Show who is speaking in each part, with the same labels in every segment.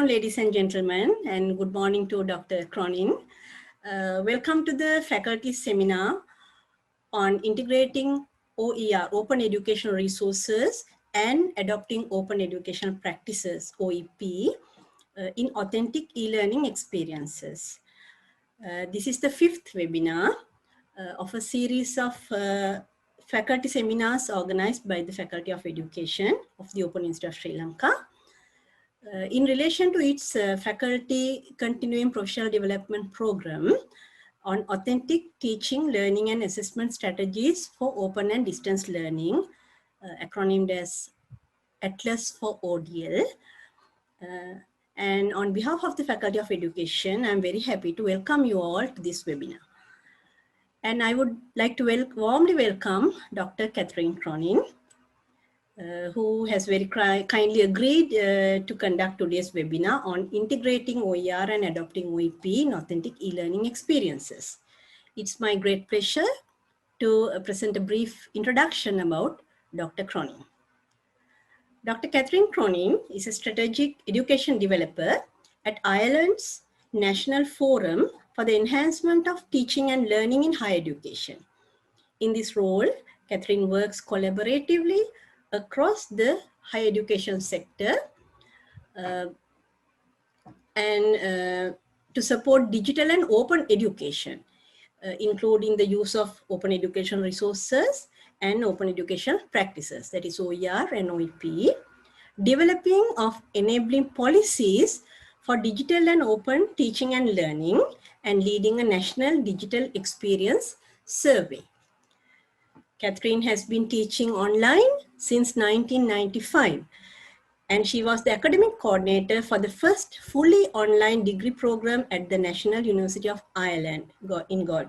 Speaker 1: afternoon, ladies and gentlemen, and good morning to Dr. Cronin. Welcome to the faculty seminar on integrating OER, Open Educational Resources, and adopting Open Educational Practices, OEP, in authentic e-learning experiences. This is the fifth webinar of a series of faculty seminars organized by the Faculty of Education of the Open Institute of Sri Lanka. In relation to its faculty continuing professional development program on authentic teaching, learning and assessment strategies for open and distance learning, acronymed as ATLAS for ODL. And on behalf of the Faculty of Education, I'm very happy to welcome you all to this webinar. And I would like to warmly welcome Dr. Catherine Cronin, who has very kindly agreed to conduct today's webinar on integrating OER and adopting OEP in authentic e-learning experiences. It's my great pleasure to present a brief introduction about Dr. Cronin. Dr. Catherine Cronin is a strategic education developer at Ireland's National Forum for the Enhancement of Teaching and Learning in Higher Education. In this role, Catherine works collaboratively across the higher education sector and to support digital and open education, including the use of open education resources and open education practices, that is OER and OEP, developing of enabling policies for digital and open teaching and learning, and leading a national digital experience survey. Catherine has been teaching online since 1995, and she was the academic coordinator for the first fully online degree program at the National University of Ireland in Galway.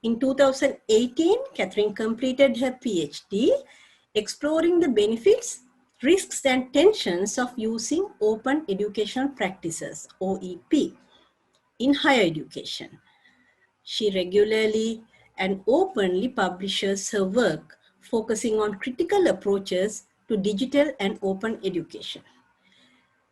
Speaker 1: In 2018, Catherine completed her PhD, exploring the benefits, risks, and tensions of using open educational practices, OEP, in higher education. She regularly and openly publishes her work, focusing on critical approaches to digital and open education.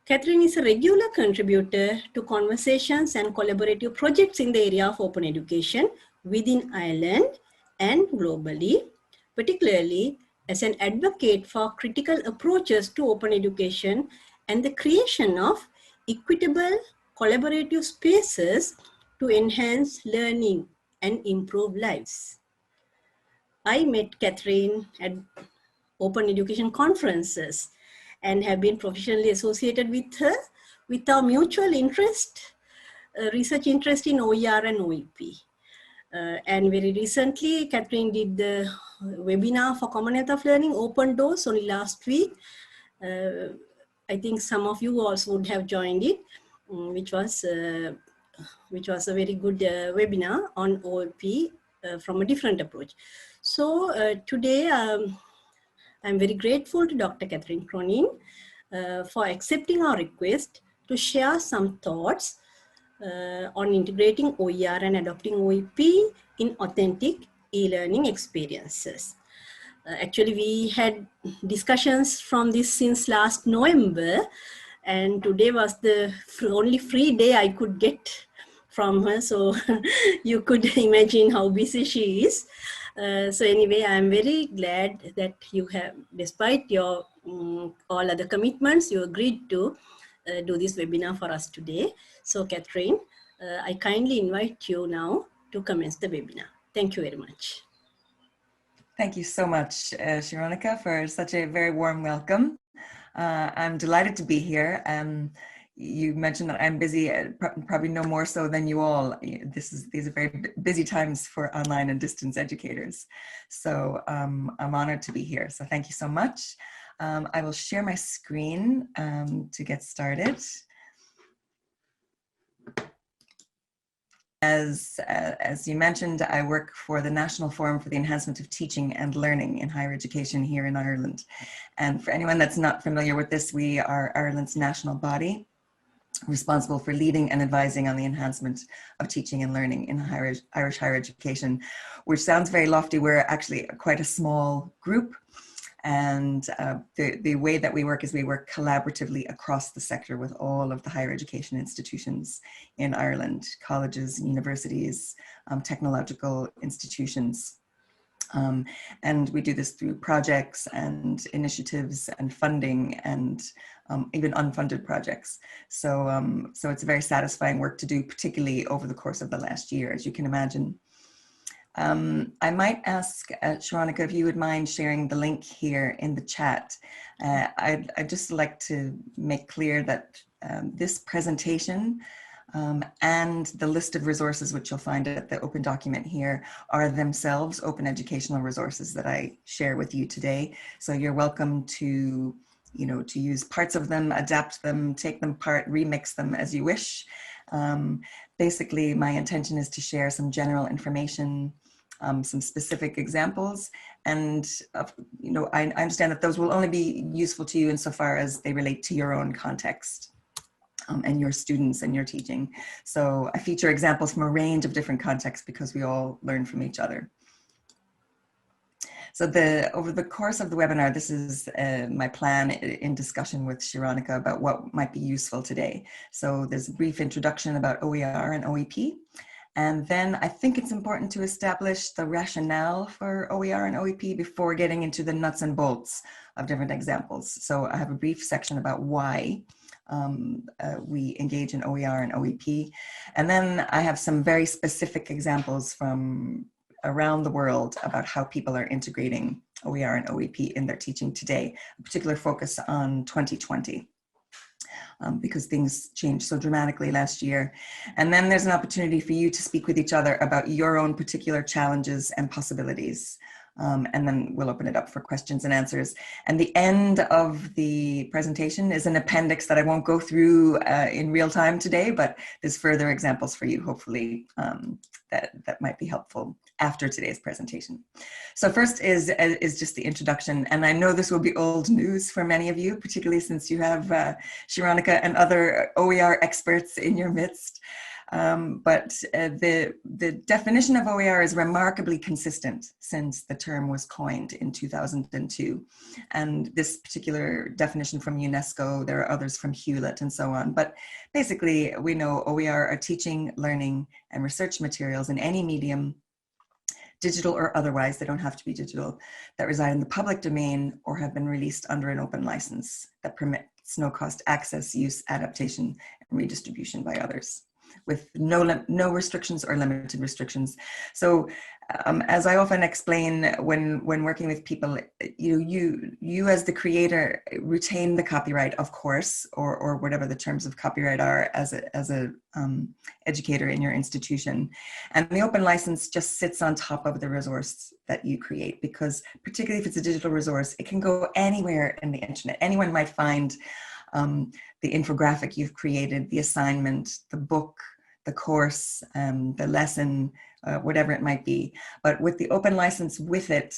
Speaker 1: Catherine is a regular contributor to conversations and collaborative projects in the area of open education within Ireland and globally, particularly as an advocate for critical approaches to open education and the creation of equitable collaborative spaces to enhance learning and improve lives. I met Catherine at open education conferences and have been professionally associated with her with our mutual interest, research interest in OER and OEP. And very recently, Catherine did the webinar for Commonwealth of Learning, Open Doors, only last week. I think some of you also would have joined it, which was a very good webinar on OEP from a different approach. So today, I'm very grateful to Dr. Catherine Cronin for accepting our request to share some thoughts on integrating OER and adopting OEP in authentic e-learning experiences. Actually, we had discussions from this since last November, and today was the only free day I could get from her. So you could imagine how busy she is. So anyway, I'm very glad that you have, despite your all other commitments, you agreed to do this webinar for us today. So Catherine, I kindly invite you now to commence the webinar. Thank you very much.
Speaker 2: Thank you so much, Sharonika, for such a very warm welcome. I'm delighted to be here. You mentioned that I'm busy, probably no more so than you all. These are very busy times for online and distance educators. So I'm honored to be here. So thank you so much. I will share my screen to get started. As you mentioned, I work for the National Forum for the Enhancement of Teaching and Learning in Higher Education here in Ireland. And for anyone that's not familiar with this, we are Ireland's national body responsible for leading and advising on the enhancement of teaching and learning in Irish higher education, which sounds very lofty. We're actually quite a small group. And the way that we work is we work collaboratively across the sector with all of the higher education institutions in Ireland, colleges, universities, technological institutions. And we do this through projects and initiatives and funding and even unfunded projects. So, so it's a very satisfying work to do, particularly over the course of the last year, as you can imagine. I might ask Sharonika if you would mind sharing the link here in the chat. I'd just like to make clear that this presentation and the list of resources which you'll find at the open document here are themselves open educational resources that I share with you today. So you're welcome to, to use parts of them, adapt them, take them apart, remix them as you wish. Basically, my intention is to share some general information, some specific examples, and I understand that those will only be useful to you insofar as they relate to your own context and your students and your teaching. So I feature examples from a range of different contexts because we all learn from each other. So over the course of the webinar, this is my plan in discussion with Sharonika about what might be useful today. So there's a brief introduction about OER and OEP. And then I think it's important to establish the rationale for OER and OEP before getting into the nuts and bolts of different examples. So I have a brief section about why we engage in OER and OEP. And then I have some very specific examples from around the world about how people are integrating OER and OEP in their teaching today, a particular focus on 2020. Because things changed so dramatically last year. And then there's an opportunity for you to speak with each other about your own particular challenges and possibilities. And then we'll open it up for questions and answers. And the end of the presentation is an appendix that I won't go through in real time today, but there's further examples for you, hopefully, that might be helpful after today's presentation. So first is just the introduction. And I know this will be old news for many of you, particularly since you have Sharonika and other OER experts in your midst. But the definition of OER is remarkably consistent since the term was coined in 2002. And this particular definition from UNESCO, there are others from Hewlett and so on. But basically, we know OER are teaching, learning, and research materials in any medium, digital or otherwise, they don't have to be digital, that reside in the public domain or have been released under an open license that permits no-cost access, use, adaptation, and redistribution by others, with no restrictions or limited restrictions. So as I often explain when working with people, you as the creator retain the copyright, of course, or whatever the terms of copyright are as a educator in your institution. And the open license just sits on top of the resource that you create, because particularly if it's a digital resource, it can go anywhere in the internet. Anyone might find the infographic you've created, the assignment, the book, the course, the lesson, whatever it might be. But with the open license with it,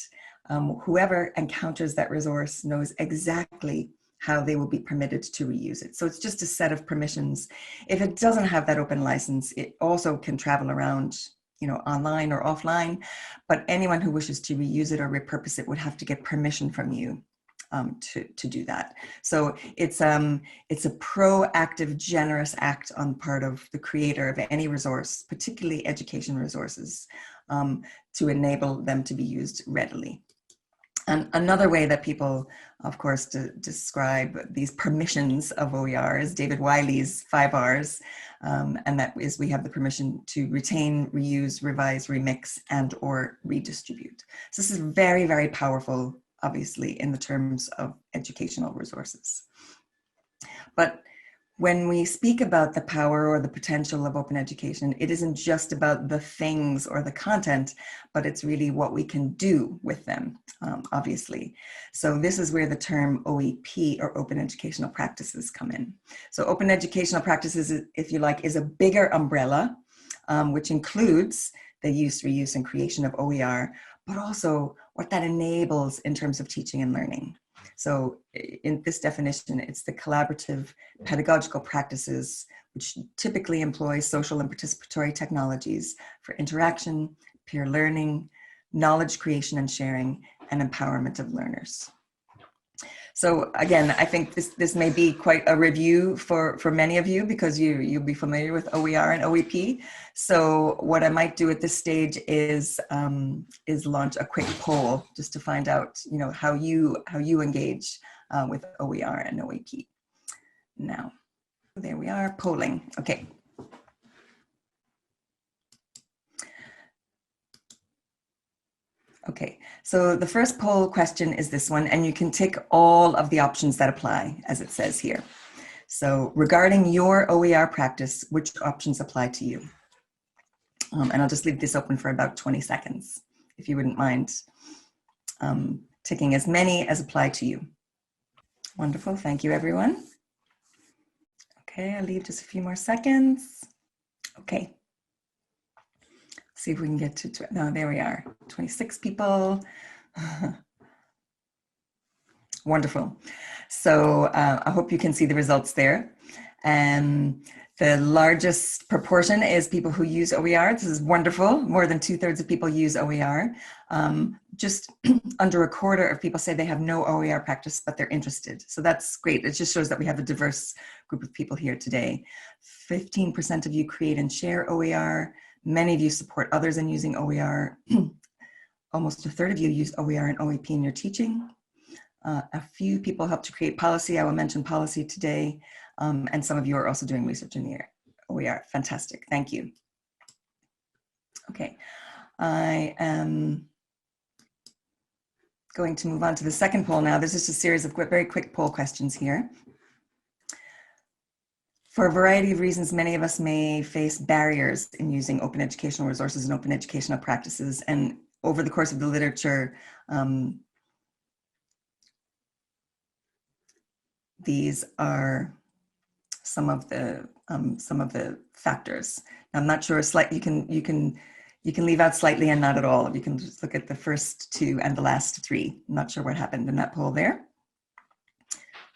Speaker 2: whoever encounters that resource knows exactly how they will be permitted to reuse it. So it's just a set of permissions. If it doesn't have that open license, it also can travel around, online or offline, but anyone who wishes to reuse it or repurpose it would have to get permission from you to do that. So it's a proactive, generous act on the part of the creator of any resource, particularly education resources, to enable them to be used readily. And another way that people, of course, describe these permissions of OER is David Wiley's 5 Rs, and that is we have the permission to retain, reuse, revise, remix, and or redistribute. So this is very, very powerful, obviously, in the terms of educational resources. But when we speak about the power or the potential of open education, it isn't just about the things or the content, but it's really what we can do with them, obviously. So this is where the term OEP, or open educational practices, come in. So open educational practices, if you like, is a bigger umbrella, which includes the use, reuse, and creation of OER, but also what that enables in terms of teaching and learning. So in this definition, it's the collaborative pedagogical practices, which typically employ social and participatory technologies for interaction, peer learning, knowledge creation and sharing, and empowerment of learners. So again, I think this may be quite a review for many of you because you'll be familiar with OER and OEP. So what I might do at this stage is launch a quick poll just to find out, you know, how you engage with OER and OEP. Now, there we are, polling. Okay. Okay, so the first poll question is this one, and you can tick all of the options that apply, as it says here. So regarding your OER practice, which options apply to you? And I'll just leave this open for about 20 seconds, if you wouldn't mind ticking as many as apply to you. Wonderful, thank you everyone. Okay, I'll leave just a few more seconds. Okay. See if we can get to, no, there we are, 26 people. Wonderful. So I hope you can see the results there. The largest proportion is people who use OER. This is wonderful. More than 2/3 of people use OER. Just under a quarter of people say they have no OER practice, but they're interested. So that's great. It just shows that we have a diverse group of people here today. 15% of you create and share OER. Many of you support others in using OER. Almost 1/3 of you use OER and OEP in your teaching. A few people help to create policy. I will mention policy today. And some of you are also doing research in the OER. Fantastic, thank you. Okay, I am going to move on to the second poll now. This is a series of very quick poll questions here. For a variety of reasons, many of us may face barriers in using open educational resources and open educational practices. And over the course of the literature, these are some of the factors. Now, I'm not sure. You can leave out slightly and not at all. You can just look at the first two and the last three. I'm not sure what happened in that poll there.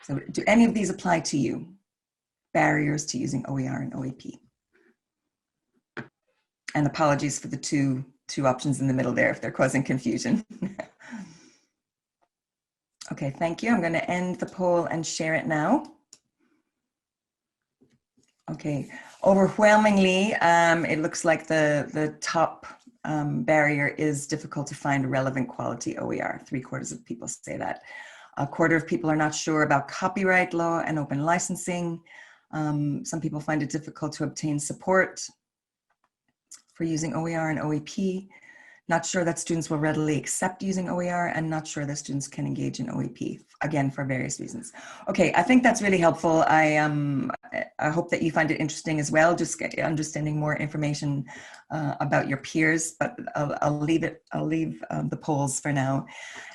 Speaker 2: So, do any of these apply to you? Barriers to using OER and OEP. And apologies for the two options in the middle there if they're causing confusion. Okay, thank you. I'm going to end the poll and share it now. Okay, overwhelmingly, it looks like the top barrier is difficult to find relevant quality OER. 3/4 of people say that. 1/4 of people are not sure about copyright law and open licensing. Some people find it difficult to obtain support for using OER and OEP. Not sure that students will readily accept using OER, and not sure that students can engage in OEP, again, for various reasons. Okay, I think that's really helpful. I hope that you find it interesting as well, just understanding more information about your peers, but I'll leave the polls for now.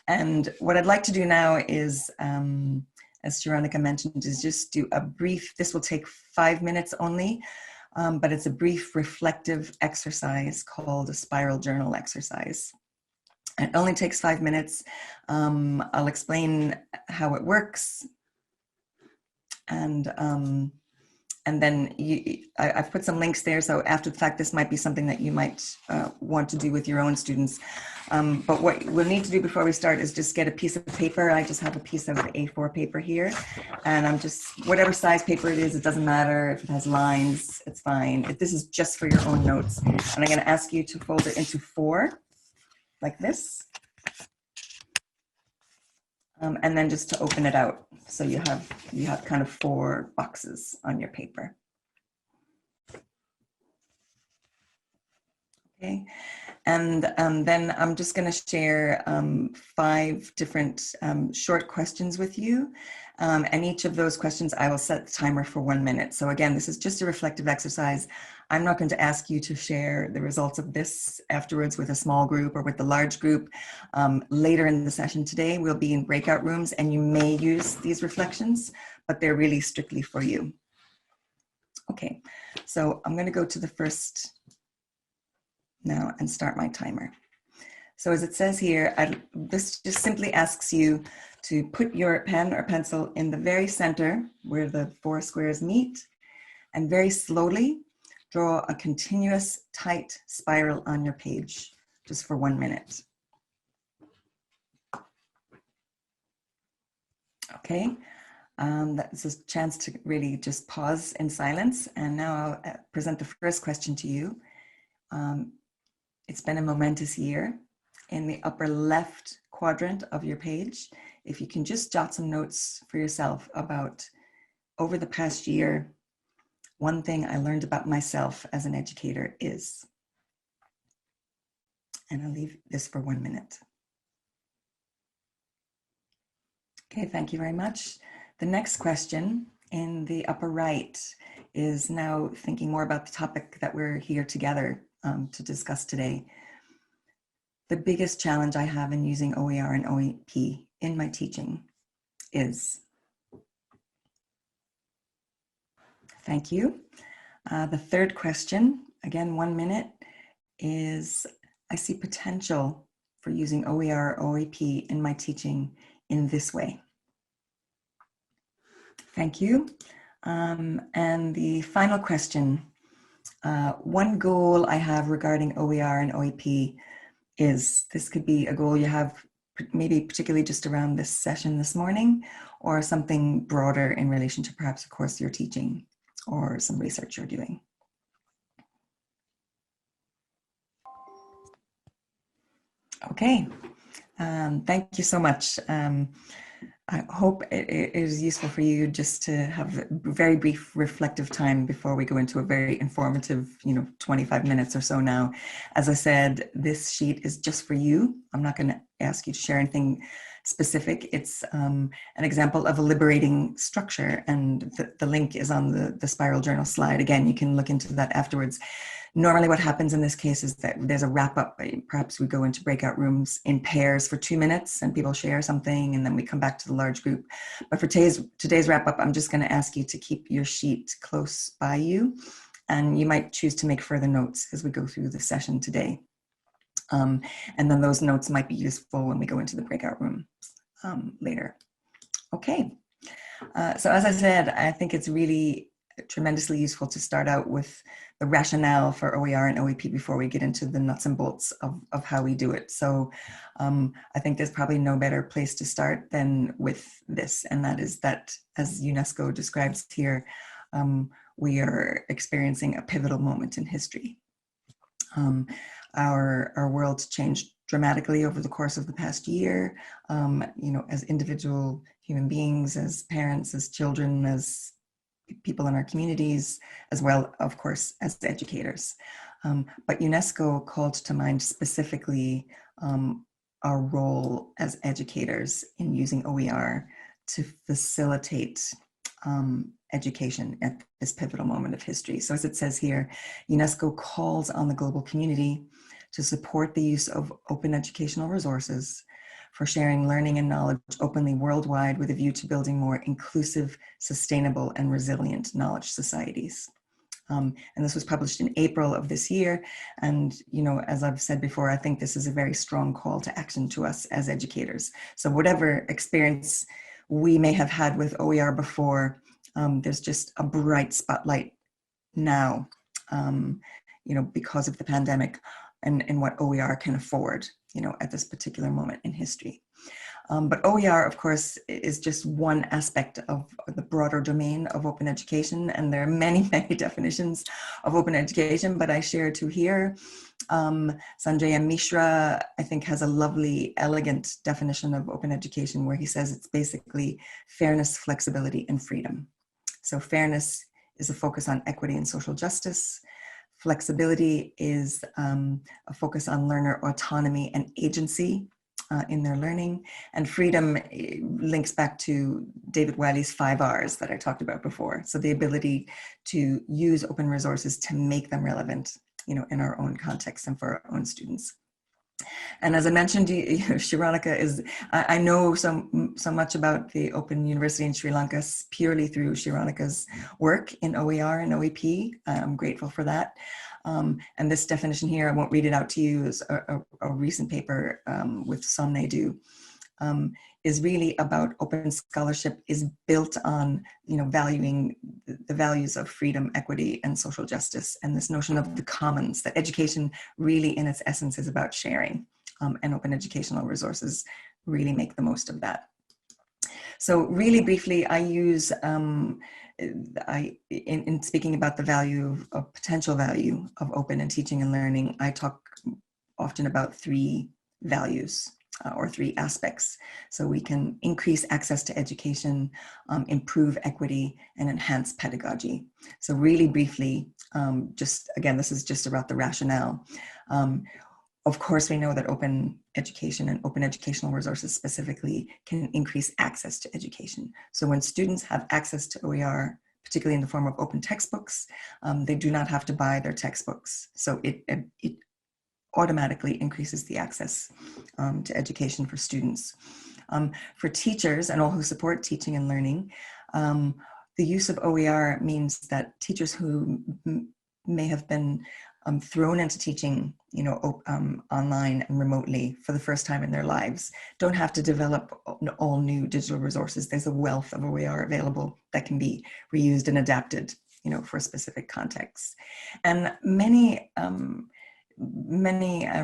Speaker 2: And what I'd like to do now is, as Sharonika mentioned, is just do a brief, this will take 5 minutes only, but it's a brief reflective exercise called a spiral journal exercise. It only takes 5 minutes. I'll explain how it works. And then I've put some links there. So after the fact, this might be something that you might want to do with your own students. But what we'll need to do before we start is just get a piece of paper. I just have a piece of A4 paper here. And I'm just, whatever size paper it is, it doesn't matter. If it has lines, it's fine. If this is just for your own notes. And I'm going to ask you to fold it into 4, like this. And then just to open it out. So you have kind of 4 boxes on your paper. Okay, and then I'm just going to share 5 different short questions with you. And each of those questions, I will set the timer for 1 minute. So again, this is just a reflective exercise. I'm not going to ask you to share the results of this afterwards with a small group or with the large group. Later in the session today, we'll be in breakout rooms and you may use these reflections, but they're really strictly for you. Okay, so I'm going to go to the first now and start my timer. So as it says here, this just simply asks you to put your pen or pencil in the very center where the 4 squares meet and very slowly draw a continuous tight spiral on your page just for 1 minute. Okay, that's a chance to really just pause in silence. And now I'll present the first question to you. It's been a momentous year. In the upper left quadrant of your page, if you can just jot some notes for yourself about, over the past year, one thing I learned about myself as an educator is, and I'll leave this for 1 minute. Okay, thank you very much. The next question in the upper right is now thinking more about the topic that we're here together to discuss today. The biggest challenge I have in using OER and OEP in my teaching is, thank you. The third question, again, 1 minute, is I see potential for using OER or OEP in my teaching in this way. Thank you. And the final question, one goal I have regarding OER and OEP is, this could be a goal you have maybe particularly just around this session this morning, or something broader in relation to perhaps a course you're teaching or some research you're doing. Okay, thank you so much. I hope it is useful for you just to have a very brief reflective time before we go into a very informative, 25 minutes or so now. As I said, this sheet is just for you. I'm not going to ask you to share anything specific. It's an example of a liberating structure, and the link is on the Spiral Journal slide. Again, you can look into that afterwards. Normally what happens in this case is that there's a wrap up. Perhaps we go into breakout rooms in pairs for 2 minutes and people share something, and then we come back to the large group. But for today's wrap up, I'm just going to ask you to keep your sheet close by you, and you might choose to make further notes as we go through the session today. And then those notes might be useful when we go into the breakout room later. Okay, so as I said, I think it's really tremendously useful to start out with the rationale for OER and OEP before we get into the nuts and bolts of how we do it. So I think there's probably no better place to start than with this, and that is that, as UNESCO describes here, we are experiencing a pivotal moment in history. Our world changed dramatically over the course of the past year, as individual human beings, as parents, as children, as people in our communities, as well, of course, as educators. But UNESCO called to mind specifically our role as educators in using OER to facilitate education at this pivotal moment of history. So as it says here, UNESCO calls on the global community to support the use of open educational resources for sharing learning and knowledge openly worldwide with a view to building more inclusive, sustainable, and resilient knowledge societies. And this was published in April of this year. And, as I've said before, I think this is a very strong call to action to us as educators. So whatever experience we may have had with OER before, there's just a bright spotlight now, because of the pandemic and what OER can afford, at this particular moment in history. But OER, of course, is just one aspect of the broader domain of open education. And there are many, many definitions of open education, but I share two here. Sanjay Mishra, I think, has a lovely, elegant definition of open education where he says it's basically fairness, flexibility, and freedom. So fairness is a focus on equity and social justice. Flexibility is a focus on learner autonomy and agency in their learning. And freedom links back to David Wiley's 5 R's that I talked about before. So the ability to use open resources to make them relevant, in our own context and for our own students. And as I mentioned, Shironika is, I know so much about the Open University in Sri Lanka purely through Shironika's work in OER and OEP. I'm grateful for that. And this definition here, I won't read it out to you, is a recent paper with Somnaidu, is really about open scholarship is built on, valuing the values of freedom, equity, and social justice, and this notion of the commons, that education really in its essence is about sharing, and open educational resources really make the most of that. So really briefly, I use, in speaking about the value of potential value of open and teaching and learning, I talk often about 3 values or 3 aspects. So we can increase access to education, improve equity, and enhance pedagogy. So really briefly, just again, this is just about the rationale. Of course, we know that open education and open educational resources specifically can increase access to education. So when students have access to OER, particularly in the form of open textbooks, they do not have to buy their textbooks. So it automatically increases the access to education for students. For teachers and all who support teaching and learning, the use of OER means that teachers who may have been thrown into teaching, online and remotely for the first time in their lives, don't have to develop all new digital resources. There's a wealth of OER available that can be reused and adapted, for specific contexts. And many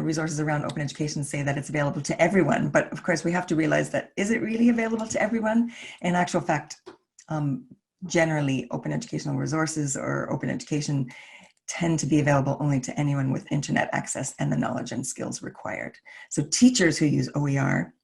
Speaker 2: resources around open education say that it's available to everyone, but of course we have to realize that, is it really available to everyone? In actual fact, generally open educational resources or open education tend to be available only to anyone with internet access and the knowledge and skills required. So teachers who use OER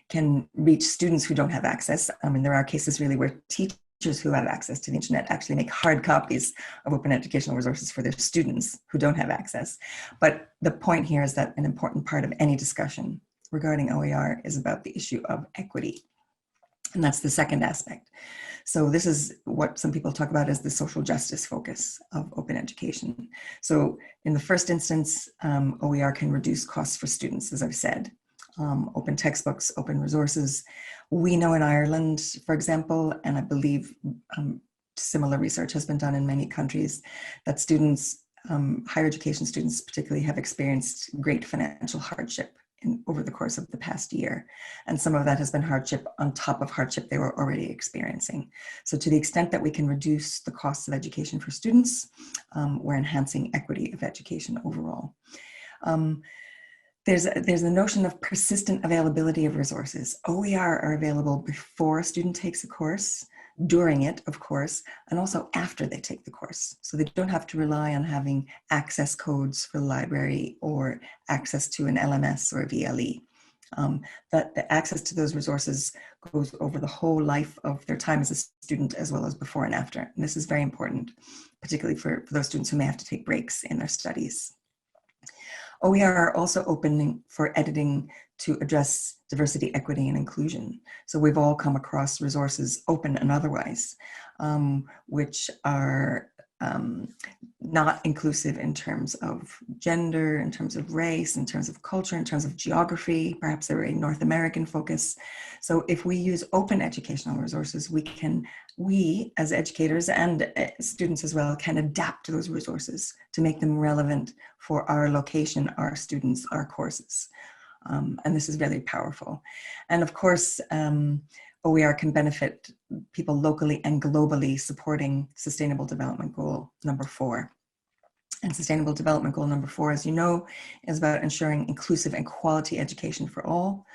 Speaker 2: can reach students who don't have access. And there are cases really where teachers who have access to the internet actually make hard copies of open educational resources for their students who don't have access. But the point here is that an important part of any discussion regarding OER is about the issue of equity. And that's the second aspect. So this is what some people talk about as the social justice focus of open education. So in the first instance, OER can reduce costs for students, as I've said. Open textbooks, open resources. We know in Ireland, for example, and I believe similar research has been done in many countries, that students, higher education students particularly, have experienced great financial hardship over the course of the past year. And some of that has been hardship on top of hardship they were already experiencing. So to the extent that we can reduce the costs of education for students, we're enhancing equity of education overall. There's the notion of persistent availability of resources. OER are available before a student takes a course, during it, of course, and also after they take the course. So they don't have to rely on having access codes for the library or access to an LMS or a VLE. That the access to those resources goes over the whole life of their time as a student, as well as before and after. And this is very important, particularly for those students who may have to take breaks in their studies. OER are also open for editing to address diversity, equity, and inclusion. So we've all come across resources, open and otherwise, which are not inclusive in terms of gender, in terms of race, in terms of culture, in terms of geography. Perhaps they're a North American focus. So if we use open educational resources, we as educators and students as well can adapt those resources to make them relevant for our location, our students, our courses. And this is really powerful. And of course, OER can benefit people locally and globally, supporting Sustainable Development Goal number 4. And Sustainable Development Goal number 4, as you know, is about ensuring inclusive and quality education for all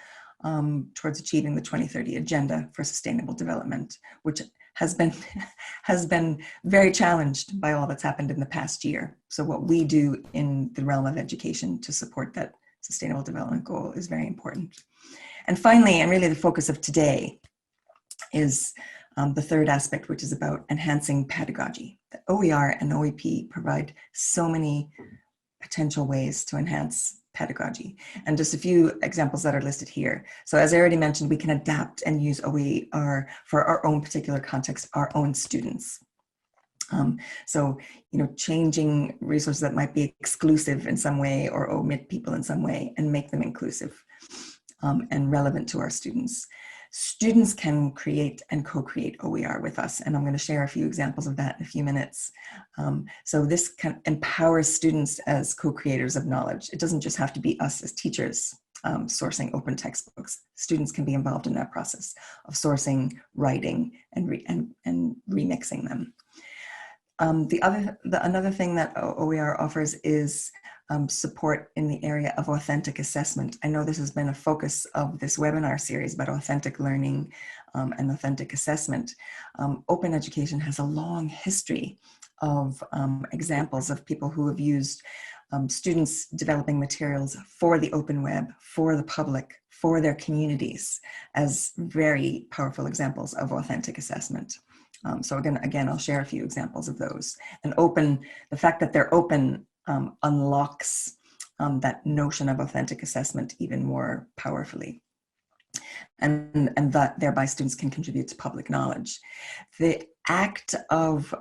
Speaker 2: towards achieving the 2030 Agenda for Sustainable Development, which has been very challenged by all that's happened in the past year. So what we do in the realm of education to support that Sustainable Development Goal is very important. And finally, and really the focus of today, is the third aspect, which is about enhancing pedagogy. The OER and OEP provide so many potential ways to enhance pedagogy. And just a few examples that are listed here. So as I already mentioned, we can adapt and use OER for our own particular context, our own students. So, changing resources that might be exclusive in some way or omit people in some way and make them inclusive and relevant to our students. Students can create and co-create OER with us, and I'm going to share a few examples of that in a few minutes. So this can empower students as co-creators of knowledge. It doesn't just have to be us as teachers sourcing open textbooks. Students can be involved in that process of sourcing, writing, and remixing them. Another thing that OER offers is support in the area of authentic assessment. I know this has been a focus of this webinar series about authentic learning and authentic assessment. Open education has a long history of examples of people who have used students developing materials for the open web, for the public, for their communities as very powerful examples of authentic assessment. So again, I'll share a few examples of those. And the fact that they're open unlocks that notion of authentic assessment even more powerfully. And that thereby students can contribute to public knowledge. The act of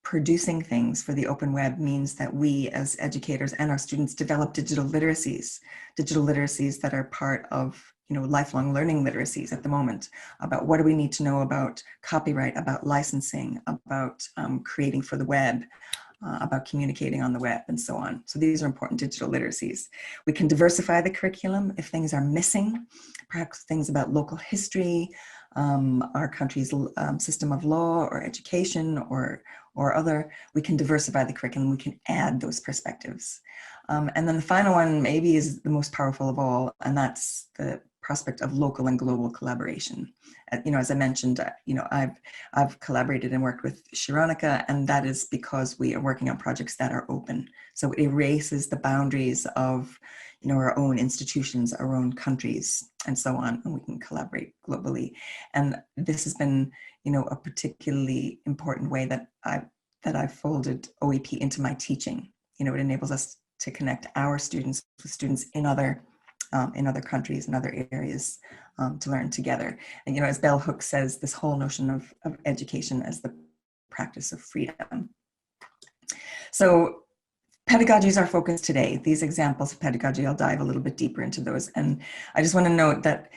Speaker 2: producing things for the open web means that we as educators and our students develop digital literacies that are part of lifelong learning literacies at the moment, about what do we need to know about copyright, about licensing, about creating for the web, about communicating on the web, and so on. So these are important digital literacies. We can diversify the curriculum if things are missing, perhaps things about local history, our country's system of law or education or other. We can diversify the curriculum, we can add those perspectives. And then the final one maybe is the most powerful of all, and that's the prospect of local and global collaboration. As I mentioned, I've collaborated and worked with Shironika, and that is because we are working on projects that are open. So it erases the boundaries of our own institutions, our own countries, and so on, and we can collaborate globally. And this has been, a particularly important way that I've folded OEP into my teaching. It enables us to connect our students with students in other countries and other areas to learn together. And as Bell Hooks says, this whole notion of education as the practice of freedom. So pedagogy is our focus today. These examples of pedagogy, I'll dive a little bit deeper into those. And I just want to note that,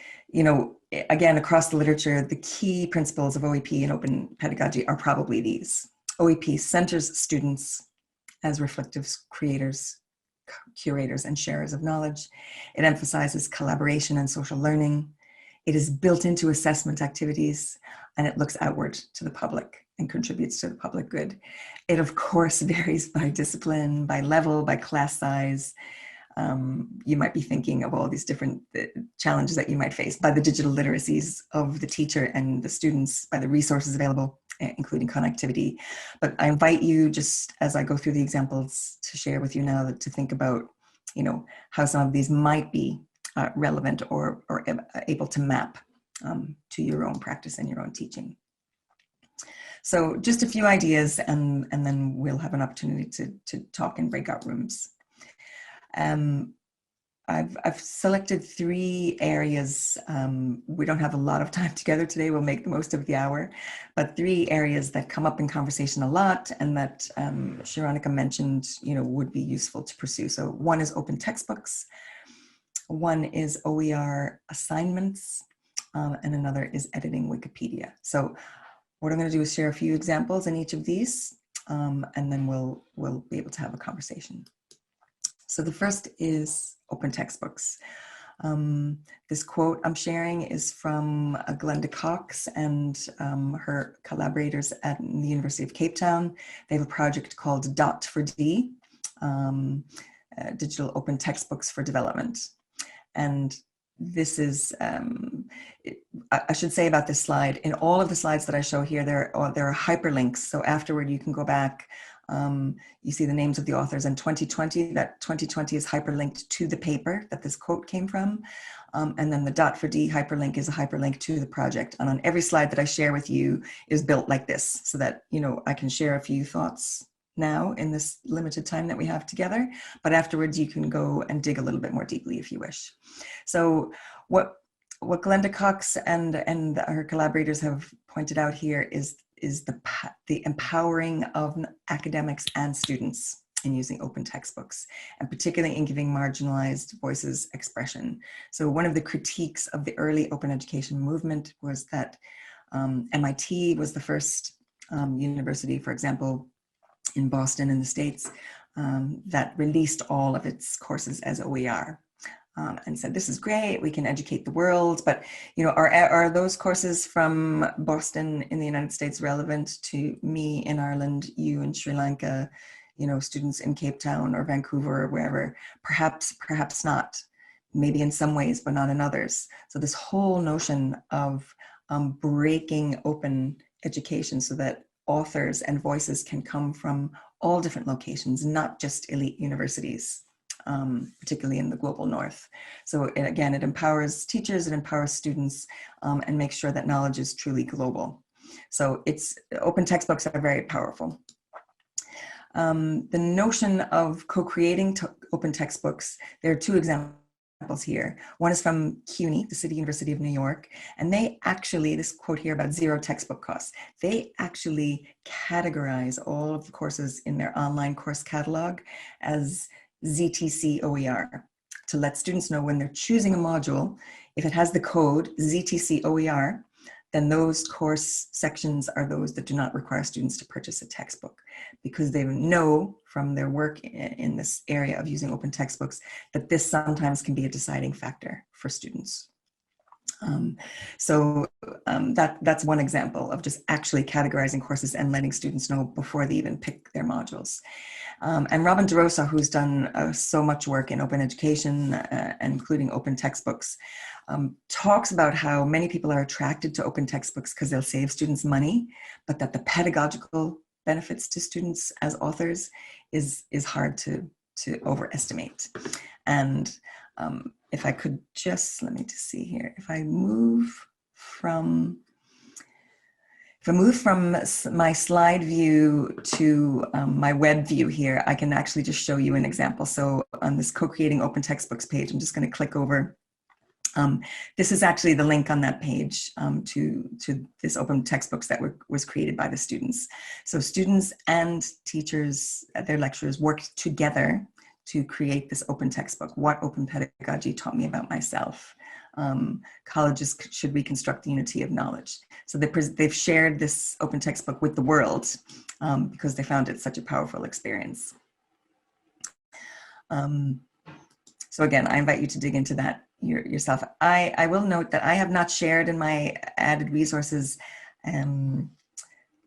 Speaker 2: again, across the literature, the key principles of OEP and open pedagogy are probably these. OEP centers students as reflective creators, curators, and sharers of knowledge. It emphasizes collaboration and social learning. It is built into assessment activities, and it looks outward to the public and contributes to the public good. It, of course, varies by discipline, by level, by class size. You might be thinking of all these different challenges that you might face, by the digital literacies of the teacher and the students, by the resources available, including connectivity. But I invite you, just as I go through the examples, to share with you now to think about, how some of these might be relevant or able to map to your own practice and your own teaching. So just a few ideas, and then we'll have an opportunity to talk in breakout rooms. I've selected 3 areas. We don't have a lot of time together today. We'll make the most of the hour, but 3 areas that come up in conversation a lot and that Shironika mentioned, would be useful to pursue. So one is open textbooks, one is OER assignments, and another is editing Wikipedia. So what I'm going to do is share a few examples in each of these, and then we'll be able to have a conversation. So the first is open textbooks. This quote I'm sharing is from Glenda Cox and her collaborators at the University of Cape Town. They have a project called Dot4D, Digital Open Textbooks for Development. And this is, I should say about this slide, in all of the slides that I show here, there are hyperlinks. So afterward, you can go back. You see the names of the authors, and 2020, that 2020 is hyperlinked to the paper that this quote came from. And then the Dot4D hyperlink is a hyperlink to the project. And on every slide that I share with you is built like this, so that, I can share a few thoughts now in this limited time that we have together, but afterwards you can go and dig a little bit more deeply if you wish. So what Glenda Cox and her collaborators have pointed out here is the empowering of academics and students in using open textbooks, and particularly in giving marginalized voices expression. So one of the critiques of the early open education movement was that MIT was the first university, for example, in Boston in the States, that released all of its courses as OER. And said, this is great, we can educate the world, but are those courses from Boston in the United States relevant to me in Ireland, you in Sri Lanka, you know, students in Cape Town or Vancouver or wherever? Perhaps not. Maybe in some ways, but not in others. So this whole notion of breaking open education so that authors and voices can come from all different locations, not just elite universities, particularly in the global north. So again, it empowers teachers, it empowers students, and makes sure that knowledge is truly global. So open textbooks are very powerful. The notion of co-creating open textbooks, there are two examples here. One is from CUNY, the City University of New York, and they actually, this quote here about zero textbook costs, they actually categorize all of the courses in their online course catalog as ZTC OER, to let students know when they're choosing a module, if it has the code ZTC OER, then those course sections are those that do not require students to purchase a textbook, because they know from their work in this area of using open textbooks that this sometimes can be a deciding factor for students. That's one example of just actually categorizing courses and letting students know before they even pick their modules. And Robin DeRosa, who's done so much work in open education, including open textbooks, talks about how many people are attracted to open textbooks because they'll save students money, but that the pedagogical benefits to students as authors is hard to overestimate. And if I could just, let me just see here, if I move from my slide view to my web view here, I can actually just show you an example. So on this co-creating open textbooks page, I'm just going to click over. This is actually the link on that page to this open textbooks that was created by the students. So students and teachers, their lecturers, worked together to create this open textbook. What open pedagogy taught me about myself. Colleges should reconstruct the unity of knowledge. So they've shared this open textbook with the world because they found it such a powerful experience. So again, I invite you to dig into that yourself. I will note that I have not shared in my added resources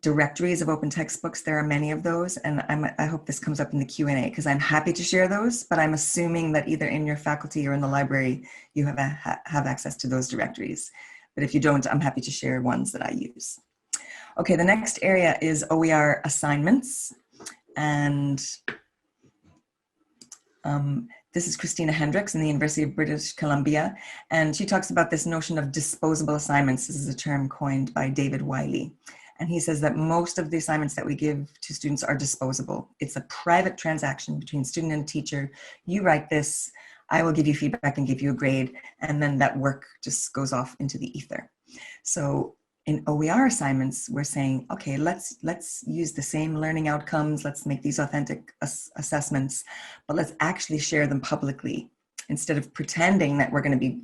Speaker 2: directories of open textbooks. There are many of those, and I hope this comes up in the Q&A, because I'm happy to share those, but I'm assuming that either in your faculty or in the library, you have access to those directories. But if you don't, I'm happy to share ones that I use. Okay, the next area is OER assignments. And this is Christina Hendricks in the University of British Columbia. And she talks about this notion of disposable assignments. This is a term coined by David Wiley. And he says that most of the assignments that we give to students are disposable. It's a private transaction between student and teacher. You write this, I will give you feedback and give you a grade, and then that work just goes off into the ether. So in OER assignments, we're saying, okay, let's use the same learning outcomes, let's make these authentic assessments, but let's actually share them publicly. Instead of pretending that we're going to be,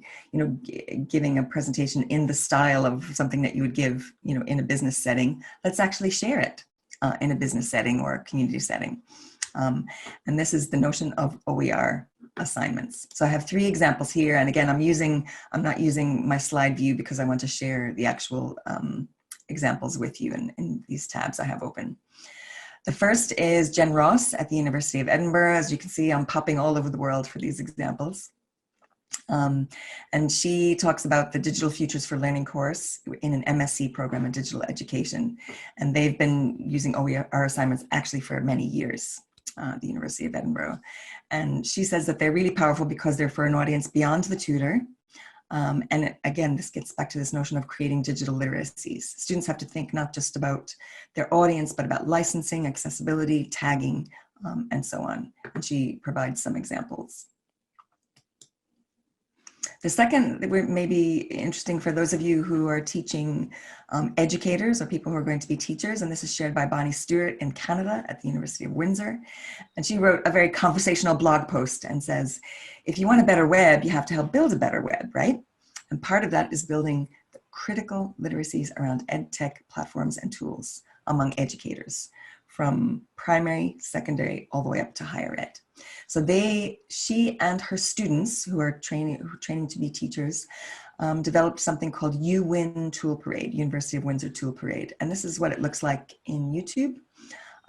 Speaker 2: giving a presentation in the style of something that you would give, in a business setting, let's actually share it in a business setting or a community setting. And this is the notion of OER assignments. So I have 3 examples here. And again, I'm not using my slide view because I want to share the actual examples with you in these tabs I have open. The first is Jen Ross at the University of Edinburgh. As you can see, I'm popping all over the world for these examples. And she talks about the Digital Futures for Learning course in an MSc program in digital education. And they've been using OER assignments actually for many years, the University of Edinburgh. And she says that they're really powerful because they're for an audience beyond the tutor. And again, this gets back to this notion of creating digital literacies. Students have to think not just about their audience, but about licensing, accessibility, tagging, and so on. And she provides some examples. The second may be interesting for those of you who are teaching educators or people who are going to be teachers, and this is shared by Bonnie Stewart in Canada at the University of Windsor. And she wrote a very conversational blog post and says, if you want a better web, you have to help build a better web, right? And part of that is building the critical literacies around ed tech platforms and tools among educators, from primary, secondary, all the way up to higher ed. So she and her students who are training to be teachers developed something called UWin Tool Parade, University of Windsor Tool Parade. And this is what it looks like in YouTube.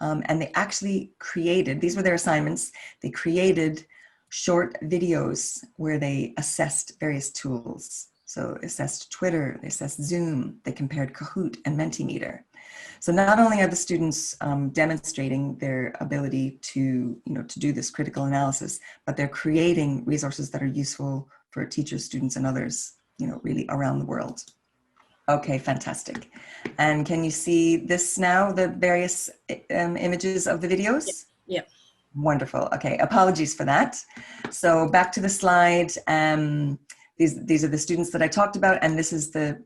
Speaker 2: and they actually created, these were their assignments, they created short videos where they assessed various tools. So assessed Twitter, they assessed Zoom, they compared Kahoot and Mentimeter. So not only are the students demonstrating their ability to, to do this critical analysis, but they're creating resources that are useful for teachers, students, and others, really around the world. Okay, fantastic. And can you see this now, the various images of the videos?
Speaker 1: Yeah.
Speaker 2: Wonderful. Okay, apologies for that. So back to the slide. These are the students that I talked about, and this is the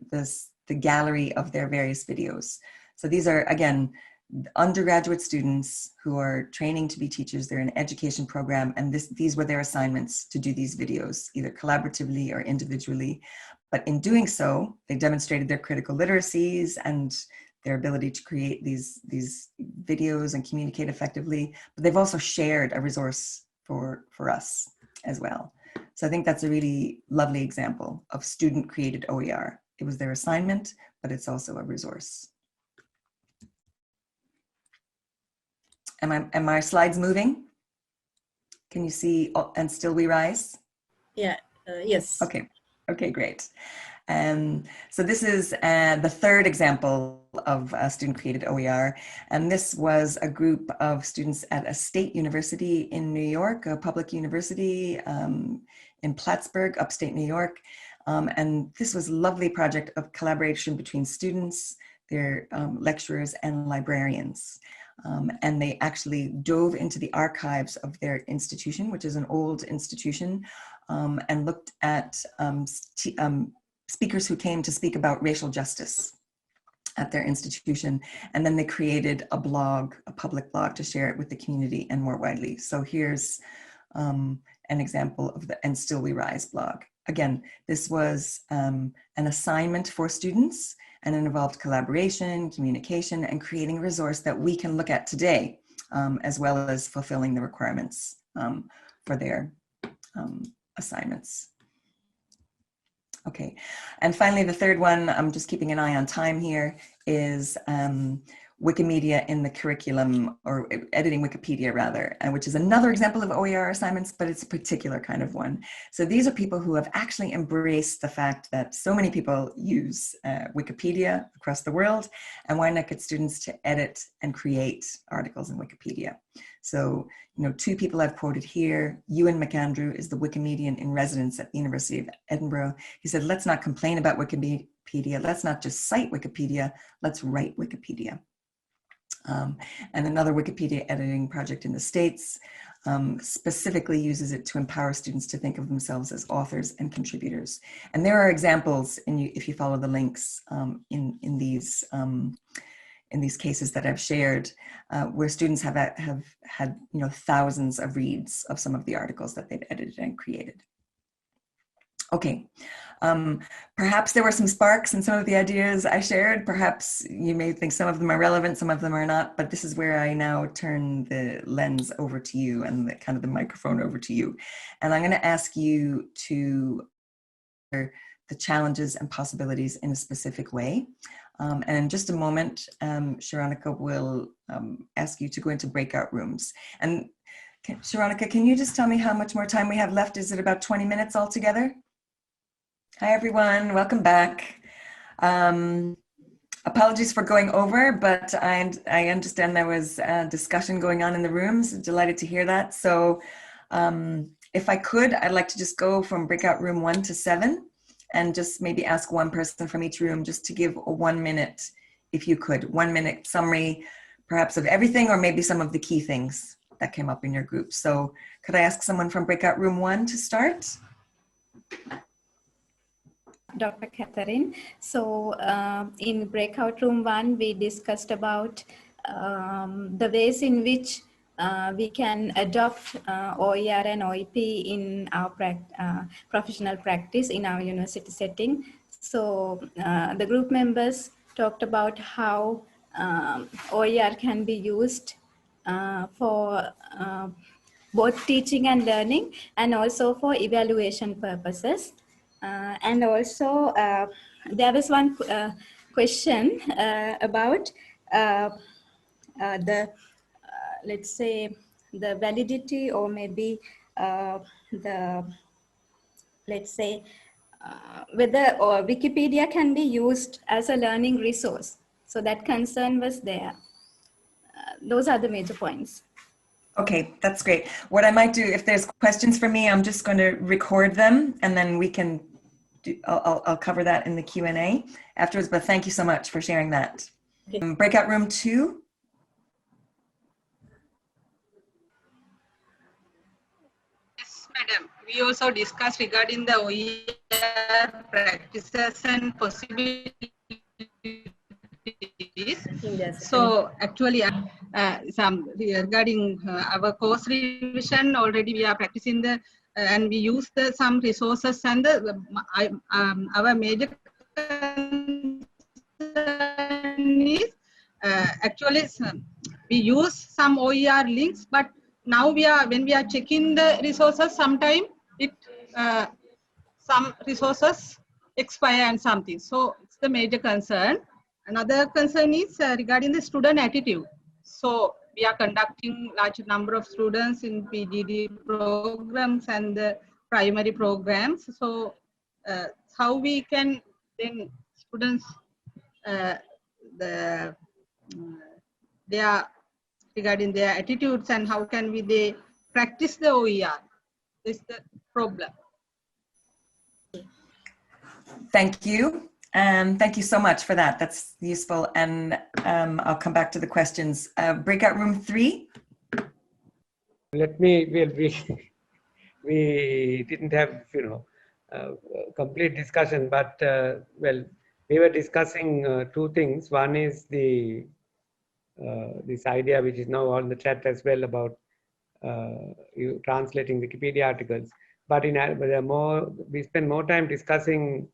Speaker 2: gallery of their various videos. So these are, again, undergraduate students who are training to be teachers. They're in an education program, and these were their assignments to do these videos, either collaboratively or individually. But in doing so, they demonstrated their critical literacies and their ability to create these videos and communicate effectively. But they've also shared a resource for us as well. So I think that's a really lovely example of student-created OER. It was their assignment, but it's also a resource. Am my slides moving? Can you see, and still we rise?
Speaker 1: Yeah, yes.
Speaker 2: Okay, great. So this is the third example of a student-created OER, and this was a group of students at a state university in New York, a public university in Plattsburgh, upstate New York, and this was a lovely project of collaboration between students, their lecturers, and librarians. And they actually dove into the archives of their institution, which is an old institution, and looked at speakers who came to speak about racial justice at their institution. And then they created a blog, a public blog, to share it with the community and more widely. So here's an example of the And Still We Rise blog. Again, this was an assignment for students, and it involved collaboration, communication, and creating a resource that we can look at today, as well as fulfilling the requirements for their assignments. Okay, and finally, the third one, I'm just keeping an eye on time here, is Wikimedia in the curriculum, or editing Wikipedia rather, which is another example of OER assignments, but it's a particular kind of one. So these are people who have actually embraced the fact that so many people use Wikipedia across the world, and why not get students to edit and create articles in Wikipedia. So, two people I've quoted here. Ewan McAndrew is the Wikimedian in residence at the University of Edinburgh. He said, let's not complain about Wikipedia. Let's not just cite Wikipedia. Let's write Wikipedia. And another Wikipedia editing project in the States specifically uses it to empower students to think of themselves as authors and contributors. And there are examples, if you follow the links in these cases that I've shared, where students have had thousands of reads of some of the articles that they've edited and created. Okay, perhaps there were some sparks in some of the ideas I shared. Perhaps you may think some of them are relevant, some of them are not, but this is where I now turn the lens over to you and the microphone over to you. And I'm going to ask you to the challenges and possibilities in a specific way. And in just a moment, Sharonika will ask you to go into breakout rooms. And Sharonika, can you just tell me how much more time we have left? Is it about 20 minutes altogether? Hi, everyone. Welcome back. Apologies for going over, but I understand there was a discussion going on in the rooms. Delighted to hear that. So if I could, I'd like to just go from breakout room 1 to 7 and just maybe ask one person from each room just to give a 1 minute, if you could, 1 minute summary, perhaps of everything or maybe some of the key things that came up in your group. So could I ask someone from breakout room 1 to start?
Speaker 3: Dr. Catherine. So in breakout room 1, we discussed about the ways in which we can adopt OER and OEP in our professional practice in our university setting. So the group members talked about how OER can be used for both teaching and learning, and also for evaluation purposes. And also there was one question about the let's say, the validity, or maybe let's say, whether Wikipedia can be used as a learning resource. So that concern was there. Those are the major points.
Speaker 2: Okay, that's great. What I might do, if there's questions for me, I'm just going to record them, and then we can do, I'll cover that in the Q&A afterwards, but thank you so much for sharing that.
Speaker 1: Okay.
Speaker 2: Breakout room 2.
Speaker 4: Yes, madam. We also discussed regarding the OER practices and possibilities. So actually, some regarding our course revision, already we are practicing the and we use the some resources, and the our major concern is actually we use some OER links, but now when we are checking the resources, sometimes it some resources expire and something. So it's the major concern. Another concern is regarding the student attitude. So we are conducting large number of students in PGD programs and the primary programs. So how we can then students regarding their attitudes, and how can they practice the OER? This is the problem.
Speaker 2: Thank you. Thank you so much for that. That's useful. And I'll come back to the questions. Breakout room 3.
Speaker 5: Let me, we didn't have, complete discussion, but well, we were discussing two things. One is the this idea, which is now on the chat as well, about you translating Wikipedia articles. But we spend more time discussing.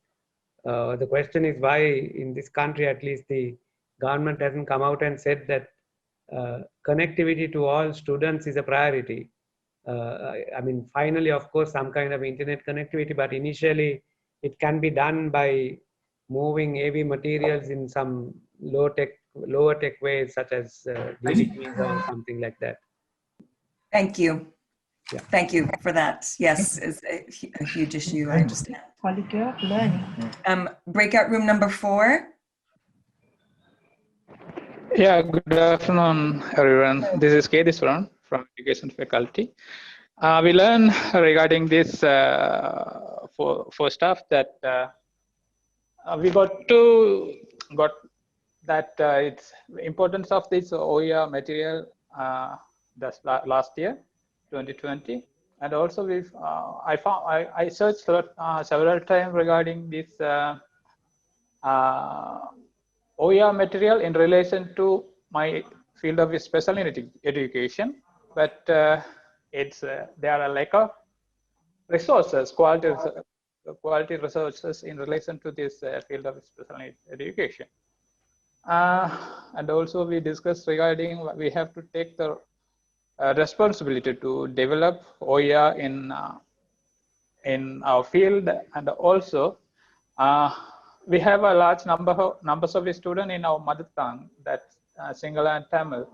Speaker 5: The question is why in this country, at least, the government hasn't come out and said that connectivity to all students is a priority. I mean, finally, of course, some kind of internet connectivity, but initially it can be done by moving AV materials in some lower tech ways, such as DVDs or something like that.
Speaker 2: Thank you.
Speaker 5: Yeah.
Speaker 2: Thank you for that. Yes, it's a huge issue, I understand.
Speaker 6: Quality of learning.
Speaker 2: Breakout room number 4.
Speaker 7: Yeah, good afternoon, everyone. This is K. Diswaran from Education Faculty. We learn regarding this for staff that we got that it's importance of this OER material last year, 2020, and also I searched several times regarding this OER material in relation to my field of special education, but there are a lack of resources, quality resources in relation to this field of special education. And also we discussed regarding we have to take the responsibility to develop OER in our field, and also we have a large numbers of students in our mother tongue, that's Sinhala and Tamil.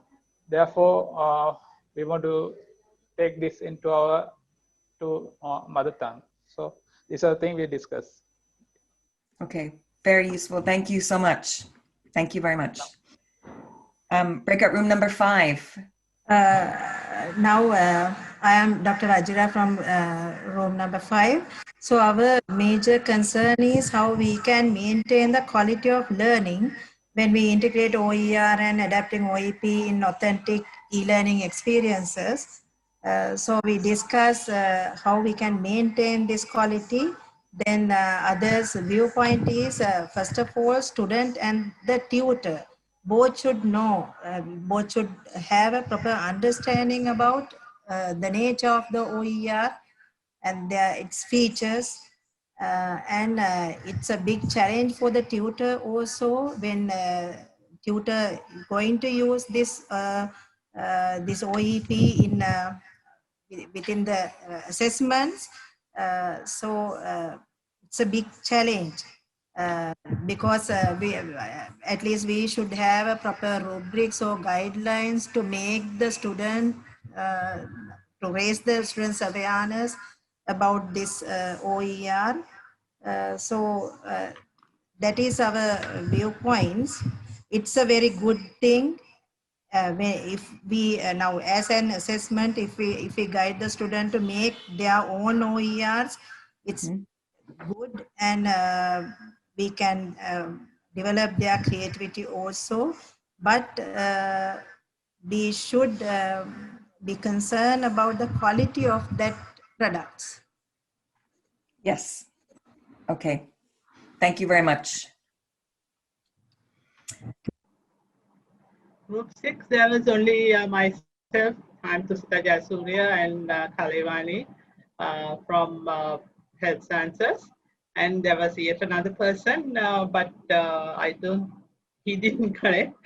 Speaker 7: Therefore, we want to take this into our mother tongue. So these are the things we discuss.
Speaker 2: Okay, very useful. Thank you so much. Thank you very much. Breakout room number 5.
Speaker 6: Now I am Dr. Ajira from room number 5. So our major concern is how we can maintain the quality of learning when we integrate OER and adapting OEP in authentic e-learning experiences. So we discuss how we can maintain this quality. Then others' viewpoint is, first of all, student and the tutor both should know, both should have a proper understanding about the nature of the OER and its features. And it's a big challenge for the tutor also when tutor going to use this this OEP in within the assessments. So it's a big challenge. because at least we should have a proper rubrics or guidelines to make the student, to raise the students' awareness about this OER. That is our viewpoints. It's a very good thing. If we now as an assessment, if we guide the student to make their own OERs, it's good, and we can develop their creativity also. But we should be concerned about the quality of that products.
Speaker 2: Yes. Okay. Thank you very much.
Speaker 8: Group 6, there was only myself, I'm Tusita Jasuria, and Kalevani from Health Sciences. And there was yet another person, but he didn't correct.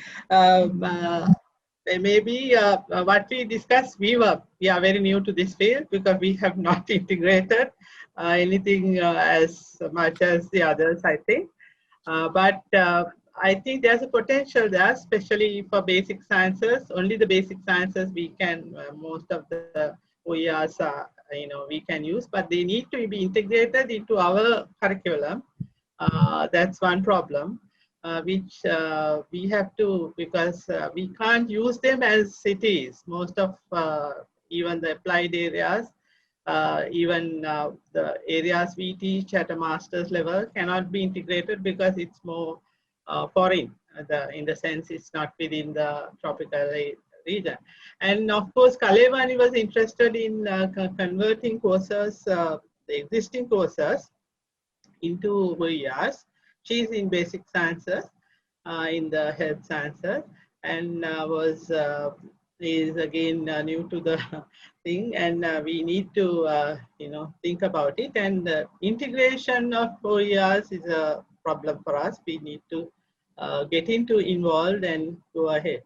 Speaker 8: Maybe what we discussed, we are very new to this field because we have not integrated anything as much as the others, I think. But I think there's a potential there, especially for basic sciences. Only the basic sciences we can, most of the OERs are, we can use, but they need to be integrated into our curriculum. That's one problem, which we have to, because we can't use them as it is. Most of even the applied areas, even the areas we teach at a master's level cannot be integrated because it's more foreign, in the sense it's not within the tropical region. And of course, Kalevani was interested in converting courses, the existing courses, into OERs. She's in basic sciences, in the health sciences, and is again new to the thing, and we need to think about it. And integration of OERs is a problem for us. We need to get involved and go ahead.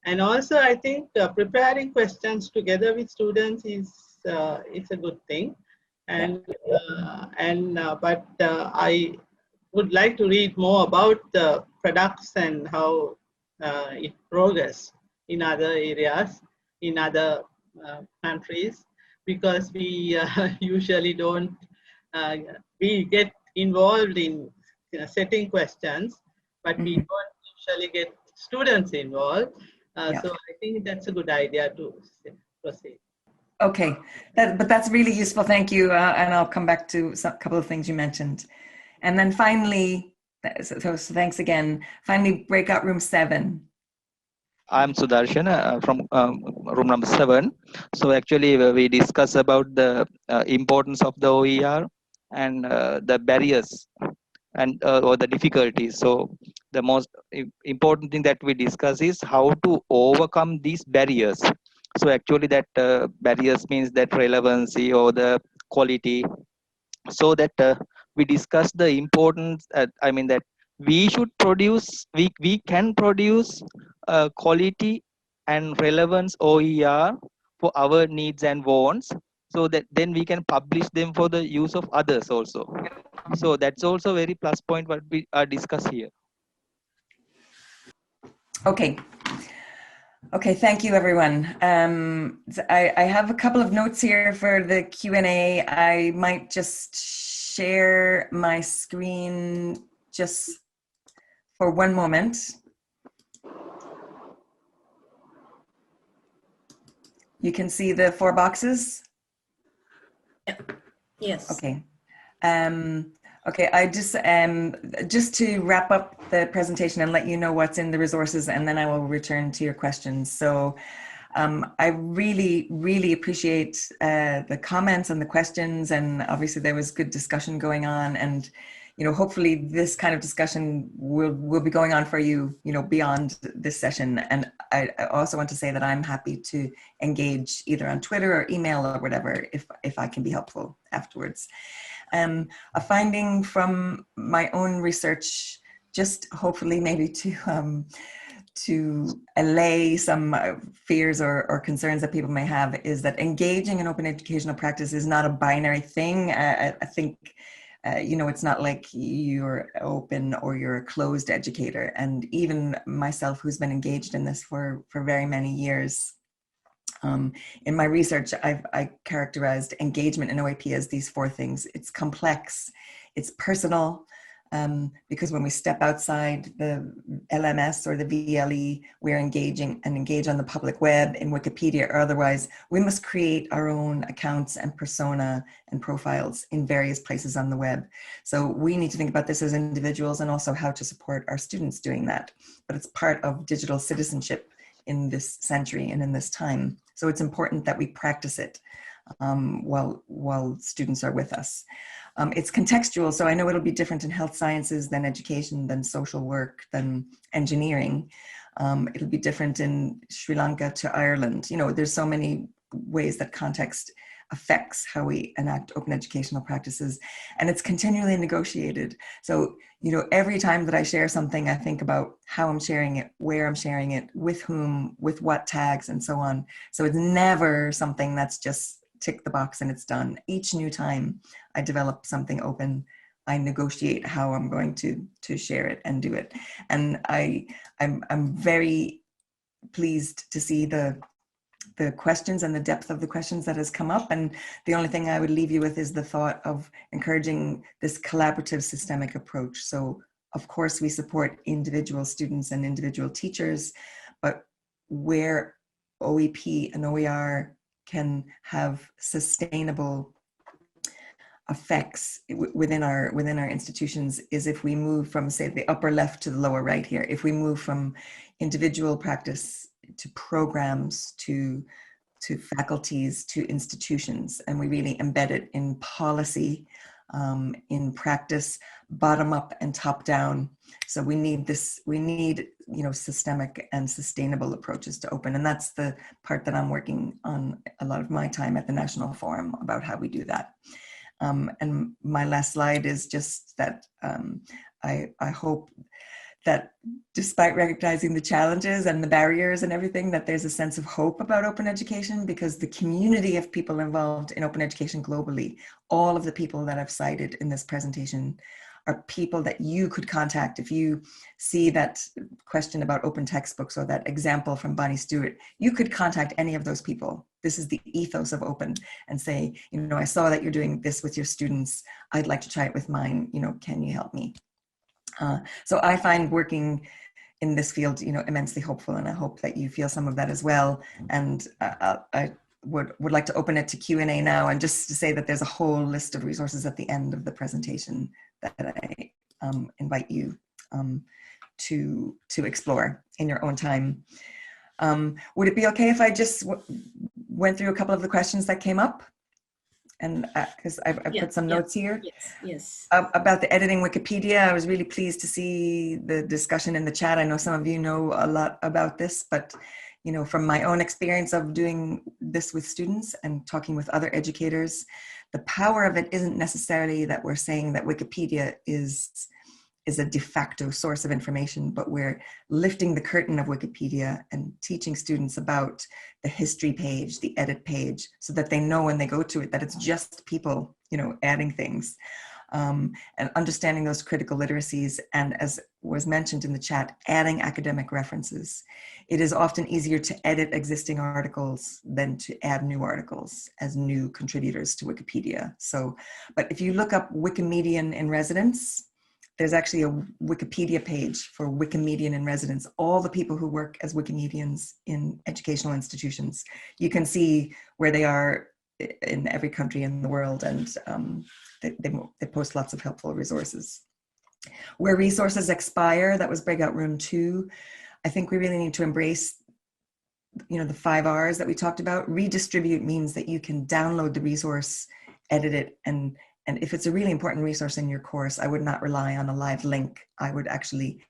Speaker 8: And also, I think preparing questions together with students is it's a good thing. And but I would like to read more about the products and how it progress in other areas, in other countries, because we usually don't, we get involved in setting questions, but we don't usually get students involved. So I think that's a good idea to proceed.
Speaker 2: Okay, but that's really useful. Thank you. And I'll come back to a couple of things you mentioned. And then finally, so thanks again. Finally, breakout room 7.
Speaker 9: I'm Sudarshan from room number 7. So actually, we discuss about the importance of the OER and the barriers and or the difficulties. So the most important thing that we discuss is how to overcome these barriers. So actually that barriers means that relevancy or the quality. So that we discuss the importance, I mean that we should produce, we can produce quality and relevance OER for our needs and wants, so that then we can publish them for the use of others also. So that's also very plus point what we discuss here.
Speaker 2: Okay. Okay, thank you, everyone. I have a couple of notes here for the Q&A. I might just share my screen just for one moment. You can see the 4 boxes?
Speaker 1: Yes.
Speaker 2: Okay. Okay, I just to wrap up the presentation and let you know what's in the resources, and then I will return to your questions. So I really, really appreciate the comments and the questions, and obviously there was good discussion going on, and hopefully this kind of discussion will be going on for you, beyond this session. And I also want to say that I'm happy to engage either on Twitter or email or whatever if I can be helpful afterwards. A finding from my own research, just hopefully maybe to allay some fears or concerns that people may have, is that engaging in open educational practice is not a binary thing. I think you know, it's not like you're open or you're a closed educator. And even myself, who's been engaged in this for very many years, in my research, I characterized engagement in OEP as these four things. It's complex, it's personal, because when we step outside the LMS or the VLE, we're engaging and engage on the public web, in Wikipedia or otherwise. We must create our own accounts and persona and profiles in various places on the web. So we need to think about this as individuals and also how to support our students doing that. But it's part of digital citizenship in this century and in this time. So it's important that we practice it while students are with us. It's contextual, so I know it'll be different in health sciences than education, than social work, than engineering. It'll be different in Sri Lanka to Ireland. You know, there's so many ways that context affects how we enact open educational practices, and it's continually negotiated. So, you know, every time that I share something, I think about how I'm sharing it, where I'm sharing it, with whom, with what tags, and so on. So it's never something that's just tick the box and it's done. Each new time I develop something open, I negotiate how I'm going to share it and do it. And I'm very pleased to see the questions and the depth of the questions that has come up. And the only thing I would leave you with is the thought of encouraging this collaborative systemic approach. So of course we support individual students and individual teachers, but where OEP and OER can have sustainable effects within our institutions is if we move from, say, the upper left to the lower right here. If we move from individual practice to programs, to faculties, to institutions, and we really embed it in policy, in practice, bottom up and top down. So we need, you know, systemic and sustainable approaches to open. And that's the part that I'm working on a lot of my time at the National Forum about how we do that. And my last slide is just that I hope that despite recognizing the challenges and the barriers and everything, that there's a sense of hope about open education, because the community of people involved in open education globally, all of the people that I've cited in this presentation, are people that you could contact. If you see that question about open textbooks or that example from Bonnie Stewart, you could contact any of those people. This is the ethos of open, and say, you know, I saw that you're doing this with your students. I'd like to try it with mine. You know, can you help me? So I find working in this field, you know, immensely hopeful, and I hope that you feel some of that as well. And I would like to open it to Q&A now, and just to say that there's a whole list of resources at the end of the presentation that I invite you to explore in your own time. Would it be okay if I just went through a couple of the questions that came up? And because I've put some notes here.
Speaker 1: Yes.
Speaker 2: About the editing Wikipedia, I was really pleased to see the discussion in the chat. I know some of you know a lot about this, but you know, from my own experience of doing this with students and talking with other educators, the power of it isn't necessarily that we're saying that Wikipedia is a de facto source of information, but we're lifting the curtain of Wikipedia and teaching students about the history page, the edit page, so that they know when they go to it that it's just people, you know, adding things, and understanding those critical literacies. And as was mentioned in the chat, adding academic references. It is often easier to edit existing articles than to add new articles as new contributors to Wikipedia. So, but if you look up Wikimedian in Residence, there's actually a Wikipedia page for Wikimedian in Residence, all the people who work as Wikimedians in educational institutions. You can see where they are in every country in the world, and they post lots of helpful resources. Where resources expire, that was Breakout Room 2. I think we really need to embrace, you know, the 5 R's that we talked about. Redistribute means that you can download the resource, edit it, and if it's a really important resource in your course, I would not rely on a live link. I would actually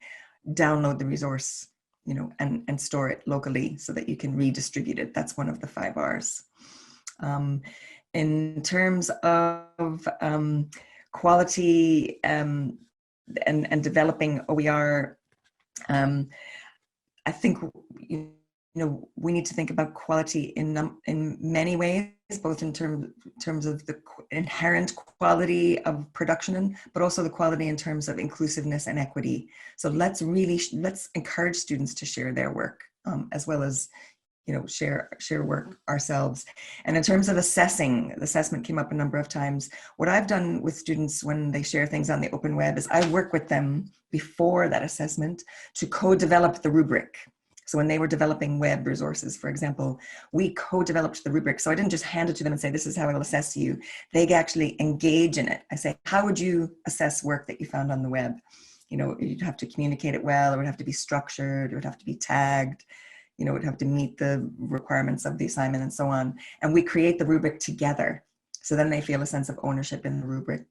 Speaker 2: download the resource, you know, and store it locally so that you can redistribute it. That's one of the 5 R's. In terms of quality and developing OER, I think, you know, we need to think about quality in many ways. both in terms of the inherent quality of production, but also the quality in terms of inclusiveness and equity. So let's encourage students to share their work, as well as, you know, share work ourselves. And in terms of assessing, the assessment came up a number of times. What I've done with students when they share things on the open web is I work with them before that assessment to co-develop the rubric. So when they were developing web resources, for example, we co-developed the rubric. So I didn't just hand it to them and say, this is how I will assess you. They actually engage in it. I say, how would you assess work that you found on the web? You know, you'd have to communicate it well, it would have to be structured, it would have to be tagged, you know, it would have to meet the requirements of the assignment and so on. And we create the rubric together. So then they feel a sense of ownership in the rubric,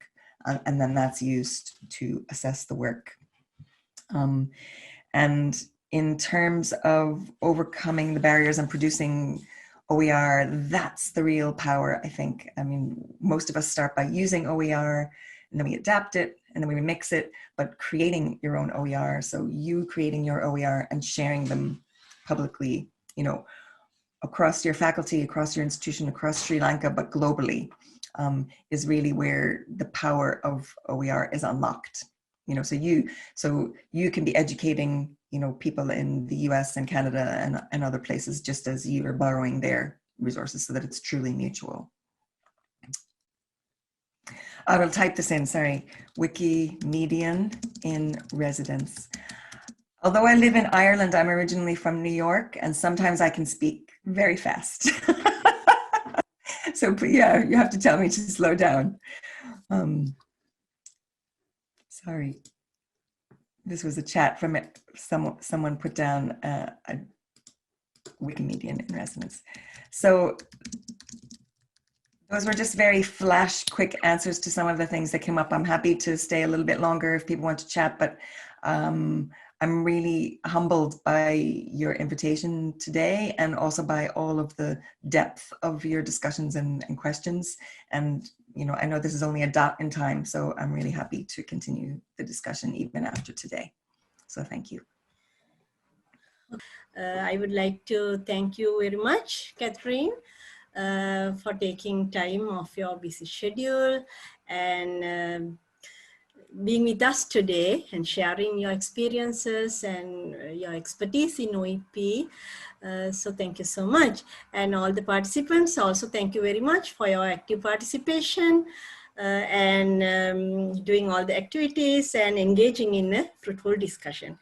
Speaker 2: and then that's used to assess the work. And in terms of overcoming the barriers and producing OER, that's the real power, I think. I mean, most of us start by using OER, and then we adapt it, and then we mix it, but creating your own OER, so you creating your OER and sharing them publicly, you know, across your faculty, across your institution, across Sri Lanka, but globally, is really where the power of OER is unlocked. You know, so you can be educating, you know, people in the US and Canada and other places, just as you are borrowing their resources, so that it's truly mutual. I will type this in, sorry. Wikimedian in residence. Although I live in Ireland, I'm originally from New York, and sometimes I can speak very fast. So yeah, you have to tell me to slow down. Sorry. This was a chat from it. Someone put down a Wikimedian in residence. So those were just very flash, quick answers to some of the things that came up. I'm happy to stay a little bit longer if people want to chat, but I'm really humbled by your invitation today, and also by all of the depth of your discussions and questions. And, you know, I know this is only a dot in time, so I'm really happy to continue the discussion even after today. So thank you.
Speaker 1: I would like to thank you very much, Catherine, for taking time off your busy schedule and being with us today and sharing your experiences and your expertise in OEP. So thank you so much. And all the participants also, thank you very much for your active participation and doing all the activities and engaging in a fruitful discussion.